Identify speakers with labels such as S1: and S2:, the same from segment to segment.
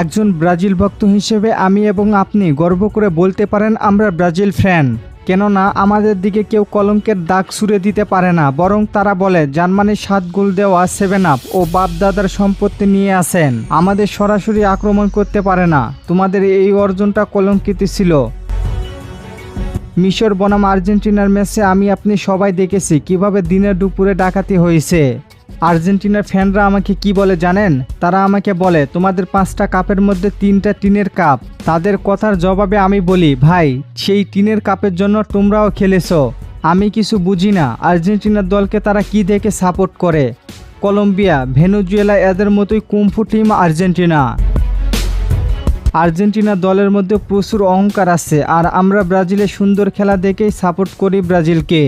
S1: একজন ব্রাজিল ভক্ত হিসেবে আমি এবং আপনি গর্ব করে বলতে পারেন আমরা ব্রাজিল ফ্যান। কেননা আমাদের দিকে কেউ কলঙ্কের দাগ ছুঁড়ে দিতে পারে না, বরং তারা বলে জার্মানির 7 গোল দেওয়া 7 আপ ও বাপ-দাদার সম্পত্তি নিয়ে আসেন, আমাদের সরাসরি আক্রমণ করতে পারে না। তোমাদের এই অর্জনটা কলঙ্কিত ছিল। মিশর বনাম আর্জেন্টিনার ম্যাচে আমি আপনি সবাই দেখেছি কিভাবে দিনের দুপুরে ডাকাতি হয়েছে। আর্জেন্টিনার ফ্যানরা আমাকে কি বলে জানেন? তারা আমাকে বলে তোমাদের 5টা কাপের মধ্যে 3টা টিনের কাপ। তাদের কথার জবাবে আমি বলি ভাই, সেই টিনের কাপের জন্য তোমরাও খেলেছো। আমি কিছু বুঝি না আর্জেন্টিনার দলকে তারা কি দেখে সাপোর্ট করে। কলম্বিয়া, ভেনেজুয়েলা এদের মতোই কুম্ফু টিম আর্জেন্টিনা। আর্জেন্টিনা দলের মধ্যে প্রচুর অহংকার আছে, আর আমরা ব্রাজিলের সুন্দর খেলা দেখেই সাপোর্ট করি ব্রাজিলকে।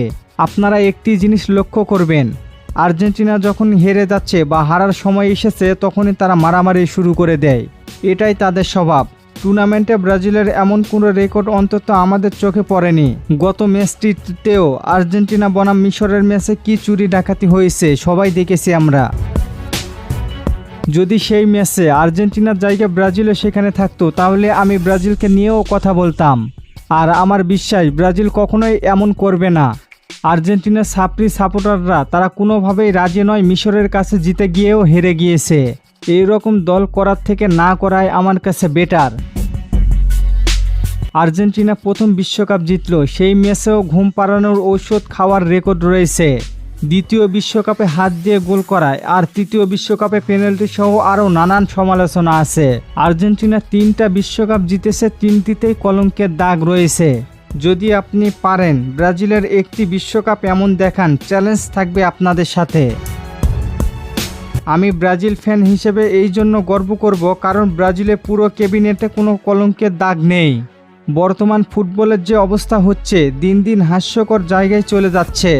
S1: আপনারা একটি জিনিস লক্ষ্য করবেন, আর্জেন্টিনা যখন হেরে যাচ্ছে বা হারার সময় এসেছে তখনই তারা মারামারি শুরু করে দেয়। এটাই তাদের স্বভাব। টুর্নামেন্টে ব্রাজিলের এমন কোনো রেকর্ড অন্তত আমাদের চোখে পড়েনি। গত ম্যাচটিতেও আর্জেন্টিনা বনাম মিশরের ম্যাচে কি চুরি ডাকাতি হয়েছে সবাই দেখেছি আমরা। যদি সেই ম্যাচে আর্জেন্টিনার জায়গায় ব্রাজিলও সেখানে থাকতো তাহলে আমি ব্রাজিলকে নিয়েও কথা বলতাম। আর আমার বিশ্বাস ব্রাজিল কখনোই এমন করবে না। আর্জেন্টিনার সাপ্রি সাপোর্টাররা তারা কোনোভাবেই রাজি নয় মিশরের কাছে জিতে গিয়েও হেরে গিয়েছে। এই রকম দল করার থেকে না করাই আমার কাছে বেটার। আর্জেন্টিনা প্রথম বিশ্বকাপ জিতল, সেই ম্যাচেও ঘুম পাড়ানোর ঔষধ খাওয়ার রেকর্ড রয়েছে। দ্বিতীয় বিশ্বকাপে হাত দিয়ে গোল করায়, আর তৃতীয় বিশ্বকাপে পেনাল্টি সহ আরও নানান সমালোচনা আছে। আর্জেন্টিনা 3টা বিশ্বকাপ জিতেছে, 3টিতেই কলঙ্কের দাগ রয়েছে। যদি আপনি পারেন ব্রাজিলের একটি বিশ্বকাপ এমন দেখান, চ্যালেঞ্জ থাকবে আপনাদের সাথে। আমি ব্রাজিল ফ্যান হিসেবে এই জন্য গর্ব করব কারণ ব্রাজিলের পুরো ক্যাবিনেটে কোনো কলঙ্কের দাগ নেই। বর্তমান ফুটবলের যে অবস্থা হচ্ছে দিন দিন হাস্যকর জায়গায় চলে যাচ্ছে।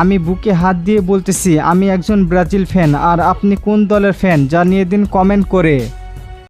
S1: আমি বুকে হাত দিয়ে বলতেছি আমি একজন ব্রাজিল ফ্যান। আর আপনি কোন দলের ফ্যান জানিয়ে দিন কমেন্ট করে।